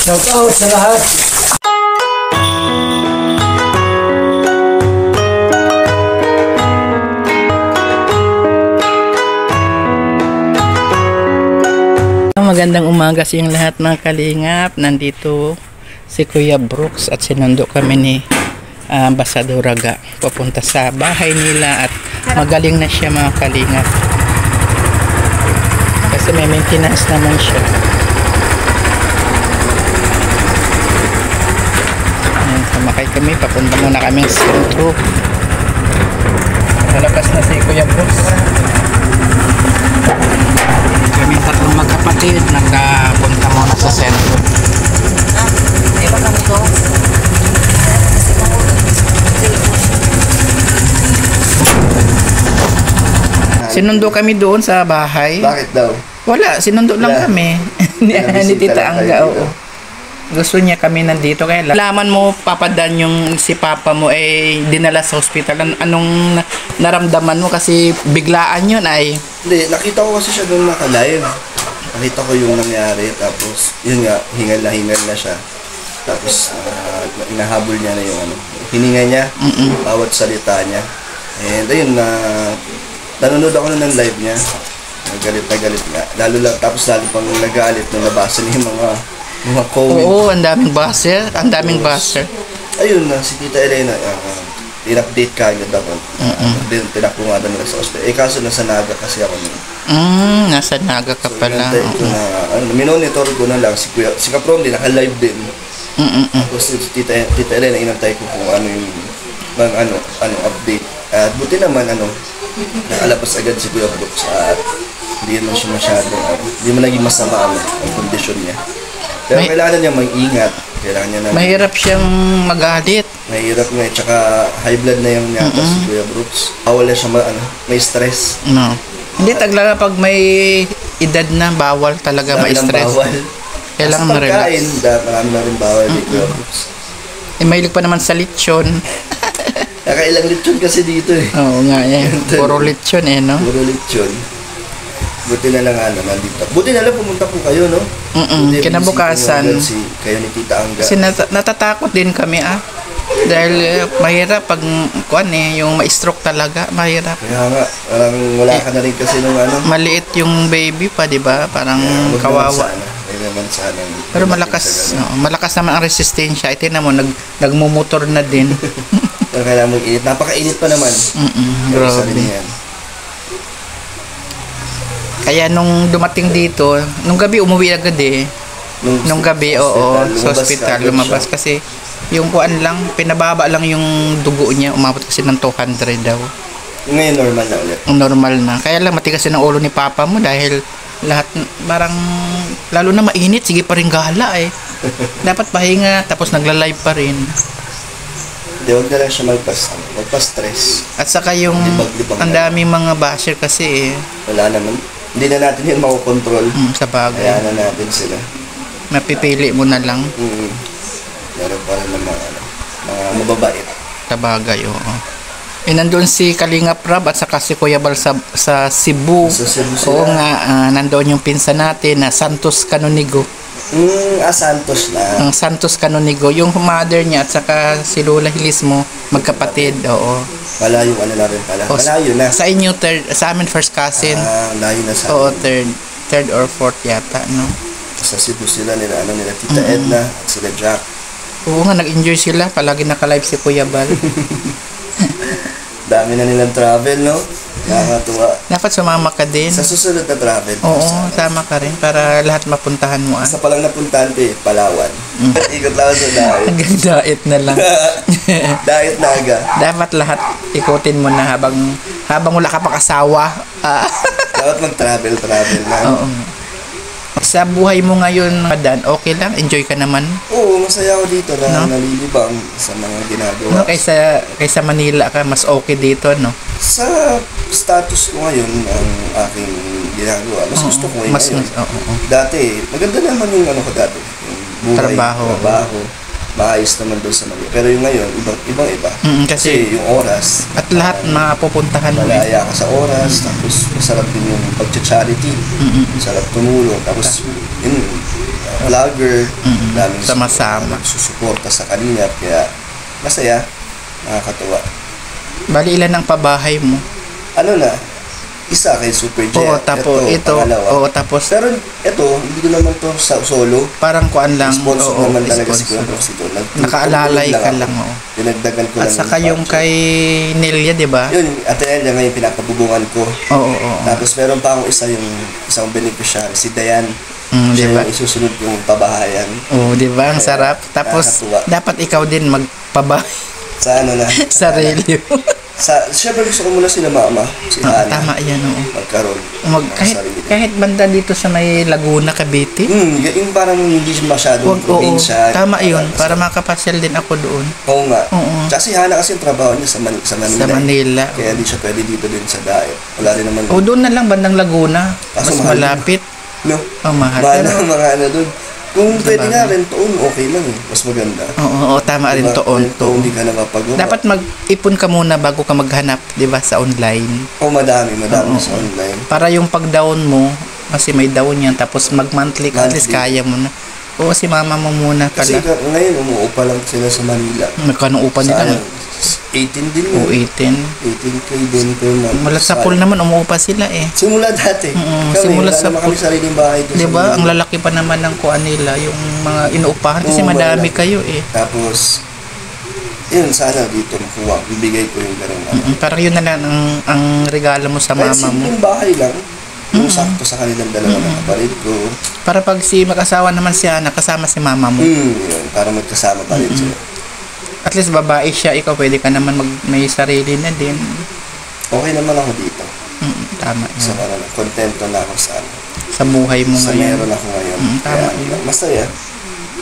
Shout out sa lahat. Magandang umaga sa inyong lahat mga kalingap. Nandito si Kuya Brooks at sinundo kami ni Ambassador Raga papunta sa bahay nila at magaling na siya mga kalingap kasi may maintenance naman siya. Ayan, sumakay kami, papunta muna kami sa sentro. Nalabas na si Kuya Brooks. Kami tatlong magkapatid nagpunta muna sa sentro. Iba kami ko. Sinundo kami doon sa bahay. Bakit daw? Wala, sinundo lang kami. Ni Tita Angga, oo. Gusto niya kami nandito kaya laman mo papadan yung si papa mo ay dinala sa hospital. Anong naramdaman mo kasi biglaan yun ay? Hindi, nakita ko kasi siya doon naka-live. Nakita ko yung nangyari tapos yun nga, hingal na siya. Tapos inahabol niya na yung hininga niya, bawat salita niya. And ayun nanonood ako na ng live niya. Galit nga. Lalo tapos pang nag-aalit nung nabasa niya yung mga comment. Oo, ang daming buzzer. Ang daming buzzer. Ayun na, si Tita Elena, in-update ka agad ako. Tinakungadan nila sa hospital. Kaso nasa Naga kasi ako nun. Nasa Naga ka pala. Minonitor ko na lang si Kaprom din, naka-live din. Tapos si Tita Elena, inantay ko kung ano yung update. At buti naman, nakalabas agad si Kuya Brooks at hindi naman siya masyadong, hindi man naging masama ang kondisyon niya. Pero kailangan niya mag-ingat. Kailangan niya mahirap siyang magalit. Mahirap nga, tsaka high blood na yung yata si Kuya Brooks. Bawal na siya may stress. No. Hindi talaga pag may edad na, bawal talaga ma-stress. Bawal. Kailangan ma-relax. Marami na rin bawal ni Kuya Brooks. Mahilig pa naman sa lechon. Nakailang lechon kasi dito eh. Oo nga eh. Puro lechon eh, no? Puro lechon. Buti na lang nandito. Buti na lang pumunta po kayo, no? Kinabukasan. Kayo ni Tita Angga. Kasi natatakot din kami dahil mahirap pag yung ma-stroke talaga, mahirap. Kaya nga, wala ka na rin kasi nung maliit yung baby pa, di ba? Parang kawawa. Pero malakas naman ang resistensya. Ito na mo, nagmumotor na din. Pero kailangan mag-init. Napakainit pa naman. Grabe. Kaya nung dumating dito, nung gabi umuwi agad eh. Nung gabi, sa hospital, lumabas kasi yung kuan lang, pinababa lang yung dugo niya, umabot kasi ng 200 daw. Ngayon normal na ulit. Normal na. Kaya lang matigas ng ulo ni papa mo dahil lahat, parang, lalo na mainit, sige pa rin gala eh. Dapat pahinga, tapos nagla-live pa rin. Hindi, huwag na lang siya magpa-stress. At saka yung, ang daming mga basher kasi eh. Wala naman. Hindi na natin yun makukontrol. Sa bagay. Kaya na natin sila. Mapipili mo na lang. Meron pa rin mga mababait. Sa bagay, oo. Nandun si Kalingap Rab at saka si Kuya Bal sa Cebu. Sa Cebu sila. Oo nga, nandoon yung pinsan natin na Santos Canonigo. Santos na. Ang Santos Canonigo. Yung mother niya at saka si Lola Hilismo, magkapatid, oo. Malayo na rin pala. Malayo na. Sa inyo, sa amin first cousin. Layo na sa Oo, third or fourth yata, no? Sa Cebu sila nila Tita Edna at sila Jack. Oo nga, nag-enjoy sila. Palagi naka-live si Kuya Bal. Dami na nilang travel, no? Nakakatuwa. Dapat sumama ka din. Sa susunod na travel. Oo, tama ka rin para lahat mapuntahan mo. Isa pa lang napuntahan ko Palawan. Ikot lang sa diet. Hanggang diet na lang. Diet na agad. Dapat lahat ikutin mo na habang wala ka pang asawa. Dapat mag-travel na. Oo. Sa buhay mo ngayon, Dan, okay lang? Enjoy ka naman? Oo, masaya ako dito na nalilibang sa mga ginagawa. No, kaysa Manila ka, mas okay dito, no? Sa status ko ngayon, ang aking ginagawa, mas gusto ko ngayon. Dati, maganda naman yung ko dati. Yung buhay, trabaho. Maayos naman doon sa Manila. Pero yung ngayon, ibang-iba. Kasi yung oras. At lahat mapupuntahan mo. Malaya ka sa oras. Tapos masarap din yung pag-charity. Masarap tumulong. Tapos yun, vlogger, daming Sama-sama. susuporta sa Kalingap, kaya masaya, nakakatuwa. Bali, ilan ang pabahay mo? Ano na, isa kay Super J. Oo, tapos ito. pangalawa. Oo, tapos Pero ito, hindi ko naman to sa solo. parang kuan lang. Sponsor Oo, naman talaga si sponsor. Kuya Brooks ito. Nakaalalay ka lang, oo. Dinagdagan ko At lang. saka yung budget. kay Nelia, di ba? Yun, at yan ngayon pinapabubungan ko. Oo, oo. Tapos meron pa akong isang beneficiary, si Dayan. Di Siya ba? yung isusunod yung pabahayan. Oo, di ba? Ang Kaya, sarap. Tapos, nakakatuwa. dapat ikaw din magpabahay Sa ano na. sa relyo. Siyempre gusto ko muna sila mama, si Oo, Ana. tama yan, oo. Magkaroon. ng Kahit, sarili. kahit banda dito sa may Laguna, Cavite. Yung parang hindi siya masyadong Wag, oo, probinsya. tama yun. Kasi- Para makapasyal din ako doon. Oo nga. Oo. Tsaka si Hana kasi yung trabaho niya sa Manila. Sa Manila. Kaya hindi siya pwede dito din sa diet. Wala rin naman. O doon na lang, bandang Laguna. Kaso Mas mahal malapit. No? Oh, mahal. Mahal Pero, ang mga ano doon. Kung pwede Sabagay. nga, rentoon, okay lang eh. Mas maganda. oo, tama rin Diba? toon. Rentoon, hindi ka nakapagawa. Dapat mag-ipon ka muna bago ka maghanap, di ba, sa online. Madami Oo. sa online. Para yung pag-down mo, kasi may down yan, tapos mag-monthly ka, at least Monthly. kaya mo na. Oo, si mama mo muna Kasi pala. ngayon, umuupa lang sila sa Manila. Magkano upa nila? Sayang, 18 din O, yun. 18. 18K din per month. Mula sa pool naman, umuupa sila eh. Simula dati. simula sa wala naman kami pool. sariling bahay doon. Di sa ba? Manila. Ang lalaki pa naman ng kuan nila, yung mga inuupahan kasi Oo, madami malaki. kayo eh. Tapos, yun, sana dito makuha. Bibigay ko yung gano'n. Parang yun na lang ang regalo mo sa Kahit mama mo. simpleng bahay lang. Yung sakto sa kanilang dalawa ng kapatid ko. Para pag si mag-asawa naman siya, nakasama si mama mo. Yun, para magkasama pa rin sila. At least babae siya, ikaw pwede ka naman may sarili na din. Okay naman ako dito. Tama So, yun. kontento na ako sa Sa buhay mo sa ngayon. meron ako ngayon. tama Kaya, yun. masaya.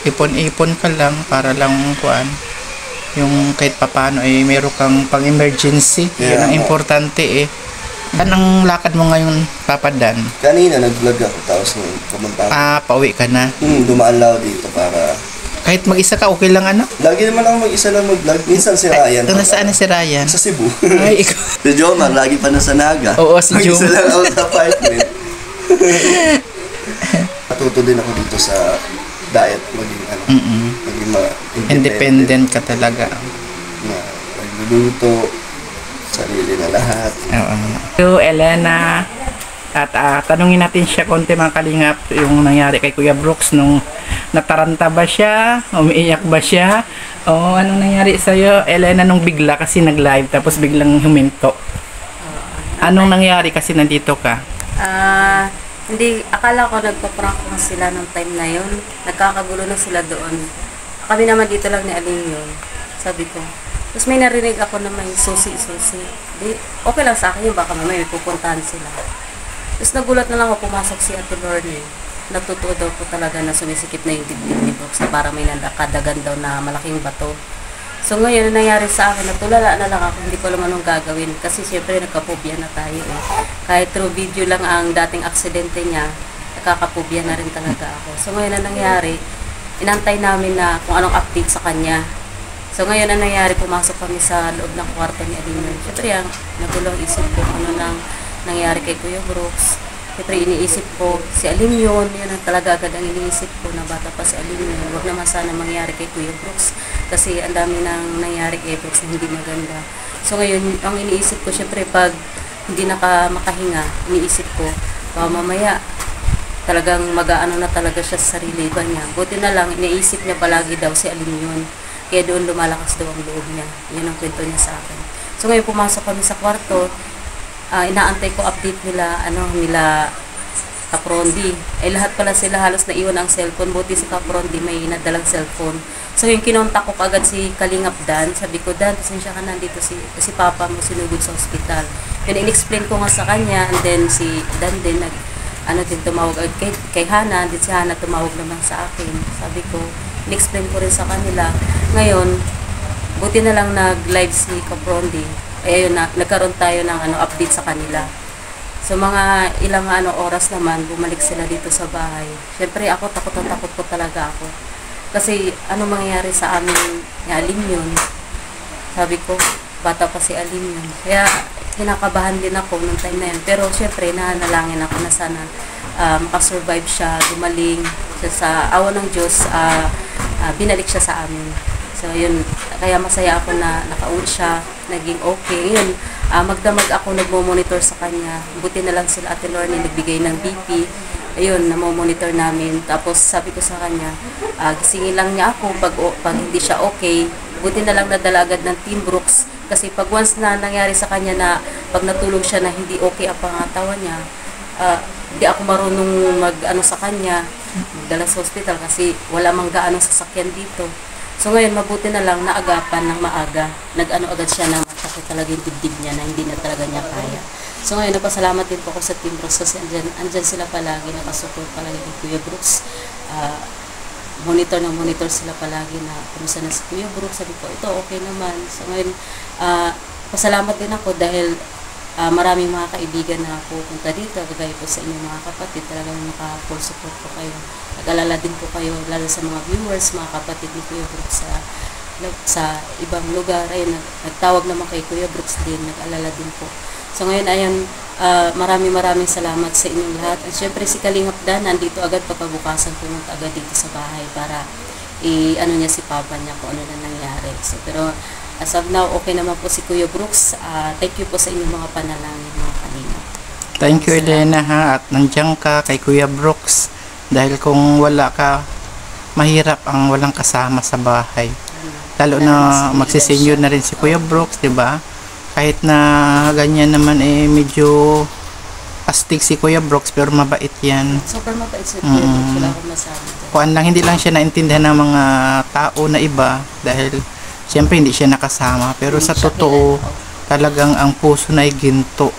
Ipon-ipon ka lang para lang kuan. Yung kahit papano ay meron kang pang-emergency. Yan Yeah, ang oo. importante eh. Anong lakad mo ngayon, Papa Dan? Kanina, nag-vlog ako. Tapos, pumunta ako. Pauwi ka na. Dumaan lang ako dito para... Kahit mag-isa ka, okay lang ano? Lagi naman ako mag-isa lang mag-vlog. Minsan si Ryan. Ito nasaan na si Ryan? Sa Cebu. Ay, ikaw. Si Jomar, lagi pa nasa Naga. Oo, si Mag-isa Jomar. lang ako sa apartment. Natuto din ako dito sa diet. Maging Independent ka talaga. Na nagluluto, sarili na lahat. Oo. So, Elena, at tanungin natin siya konti mga kalingap yung nangyari kay Kuya Brooks nung nataranta ba siya, umiiyak ba siya, o anong nangyari sa'yo, Elena, nung bigla kasi nag-live tapos biglang huminto. Anong nangyari kasi nandito ka? Hindi, akala ko nagpa-prank na sila ng time na yun. Nagkakagulo na sila doon. Kami naman dito lang ni Aling yun. Sabi ko. Tapos may narinig ako na may susi-susi. Di, okay lang sa akin yun, baka mamaya may pupuntahan sila. Tapos nagulat na lang ako, pumasok si Ate Lorne. Natutuwa daw po talaga na sumisikip na yung dibdib ni Brooks na para may nakadagan daw na malaking bato. So ngayon, nangyari sa akin, natulala na lang ako, hindi ko alam anong gagawin. Kasi siyempre, nagkapobya na tayo eh. Kahit through video lang ang dating aksidente niya, nakakapobya na rin talaga ako. So ngayon, ang nangyari, inantay namin na kung anong update sa kanya. So ngayon, ang nangyari, pumasok kami sa loob ng kwarto ni Aling. Siyempre, nagulong isip ko kung ano nang nangyari kay Kuya Brooks. Siyempre, iniisip ko, si Alim yun ang talaga agad ang iniisip ko na bata pa si Alim yun. Huwag naman sana mangyari kay Kuya Brooks kasi ang dami nang nangyari kay Brooks na hindi maganda. So ngayon, ang iniisip ko, siyempre, pag hindi makahinga, iniisip ko, mamaya, talagang mag-aano na talaga siya sa sarili ba niya. Buti na lang, iniisip niya palagi daw si Alim yun. Kaya doon lumalakas daw ang loob niya. Yun ang kwento niya sa akin. So ngayon, pumasok kami sa kwarto, inaantay ko update nila Kaprondi. Lahat pala sila halos naiwan ang cellphone. Buti si Kaprondi may nadalang cellphone. So yung kinontak ko agad si Kalingap Dan. Sabi ko, Dan, pasensya ka nandito si Papa mo sinugod sa ospital. Yun, in-explain ko nga sa kanya. And then si Dan din tumawag kay Hana. Din si Hana tumawag naman sa akin. Sabi ko, in-explain ko rin sa kanila. Ngayon, buti na lang nag-live si Kaprondi. Ayun na, nagkaroon tayo ng update sa kanila. So mga ilang oras naman, bumalik sila dito sa bahay. Siyempre ako, takot po talaga ako. Kasi ano mangyayari sa amin ni Alim yun. Sabi ko, bata pa si Alim yun. Kaya kinakabahan din ako nung time na yun. Pero siyempre, nanalangin ako na sana makasurvive siya, gumaling. sa awa ng Diyos, binalik siya sa amin. So yun, kaya masaya ako na nakauwi siya, naging okay. Yun, magdamag ako, nagmo-monitor sa kanya. Buti na lang sila Ate Lorne nagbigay ng BP. Ayun, namomonitor namin. Tapos sabi ko sa kanya, gisingin lang niya ako pag hindi siya okay. Buti na lang nadala agad ng Team Brooks. Kasi pag once na nangyari sa kanya na pag natulog siya na hindi okay ang pangatawan niya, hindi ako marunong mag-ano sa kanya, magdala sa hospital kasi wala mang gaano sasakyan dito. So ngayon, mabuti na lang naagapan ng maaga. Nag-ano agad siya na masakit talaga yung dibdib niya na hindi na talaga niya kaya. So ngayon, napasalamat din po ako sa Team Brooks kasi andyan sila palagi, nakasupport palagi kay Kuya Brooks. Monitor sila palagi na kumusta na si Kuya Brooks. Sabi ko, ito okay naman. So ngayon, pasalamat din ako dahil maraming mga kaibigan na pupunta dito, kagaya po sa inyong mga kapatid, talagang naka-full support po kayo. Nag-alala din po kayo, lalo sa mga viewers, mga kapatid ni Kuya Brooks sa ibang lugar. Ayun, nagtawag naman kay Kuya Brooks din, nag-alala din po. So ngayon, ayan, maraming salamat sa inyong lahat. At syempre si Kalingap Dan, nandito agad pagkabukasan, pumunta agad dito sa bahay para i-ano niya si Papa niya kung ano na nangyari. So, pero as of now, okay naman po si Kuya Brooks. Thank you po sa inyong mga panalangin, mga Kalingap. Thank you, Elena, ha, at nandiyan ka kay Kuya Brooks dahil kung wala ka, mahirap ang walang kasama sa bahay. Lalo na magsisenyor na rin si Kuya Brooks, di ba? Kahit na ganyan naman medyo astig si Kuya Brooks pero mabait yan. Super mabait si Kuya Brooks, wala akong masabi. Kuan lang, hindi lang siya naintindihan ng mga tao na iba dahil siyempre hindi siya nakasama pero sa totoo talagang ang puso na ay ginto.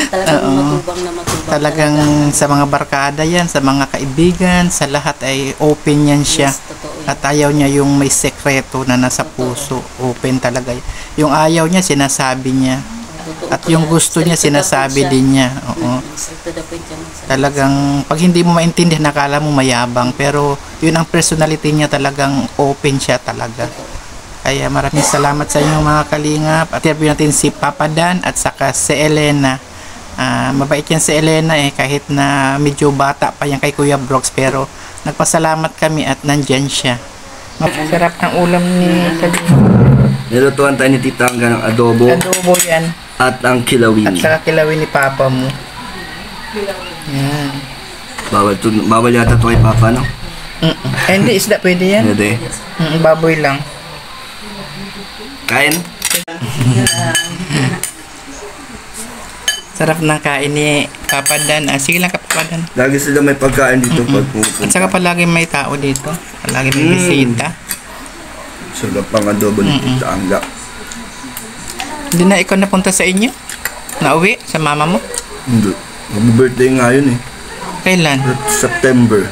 Talagang matubang na matubang. Talagang sa mga barkada yan, sa mga kaibigan, sa lahat ay open yan siya. Yes, totoo yan. At ayaw niya yung may sekreto na nasa puso. Open talaga. Yung ayaw niya, sinasabi niya. At yung gusto niya, sinasabi din niya. Oo. Talagang, pag hindi mo maintindihan, nakala mo mayabang. Pero, yun ang personality niya, talagang open siya talaga. Kaya maraming salamat sa inyo mga kalingap. At interview natin si Papa Dan at saka si Elena. Mabait yan si Elena kahit na medyo bata pa yan kay Kuya Brooks, pero nagpasalamat kami at nandyan siya. Masarap ng ulam ni Kalingap. Nilutuan tayo ni Tita Angga ng adobo. Adobo yan. At ang kilawin. At saka kilawin ni Papa mo. Yan. Bawal yata ito kay Papa, no? Hindi, isda pwede yan. Pwede. Baboy lang. Kain? Sarap ng kain ni Papa Dan. Sige lang ka, Papa Dan. Lagi sila may pagkain dito pag pupunta. At saka palagi may tao dito. Palagi may bisita. Sarap pang adobo ni Tita Angga. Hindi na ikaw napunta sa inyo? Nauwi sa mama mo? Hindi. Mag-birthday nga yun Kailan? September.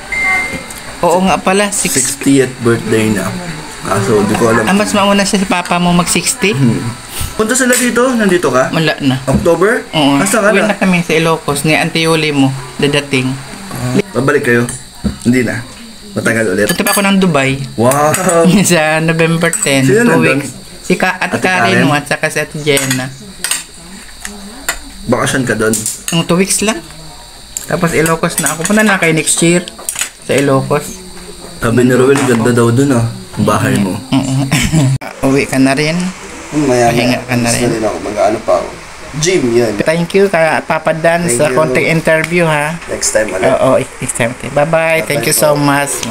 Oo nga pala, 60th birthday na. Kaso, hindi ko alam. Mas mauna siya si Papa mo mag-60? Punta sila dito? Nandito ka? Wala na. October? Oo. Asa ka Uwi na? na kami sa Ilocos ni Auntie Yuli mo, dadating. Babalik kayo? Hindi na. Matagal ulit. Punta pa ako ng Dubai. Wow! Sa November 10, Sino 2 nandun? weeks. Si Ate Ate Karen Karen? mo at saka si Ate Jenna. Bakasyon ka doon? Yung 2 weeks lang. Tapos Ilocos na ako. Punta na kayo next year sa Ilocos. Sabi ni Roel, ganda daw doon ang bahay mo. Uwi ka na rin. Pahinga ka na rin. Mag-ano pa ako. Gym, yun. Thank you ka Papa Dan Thank sa you. konting interview ha. Next time ulit. Oo, next time. Bye-bye. Thank you so much.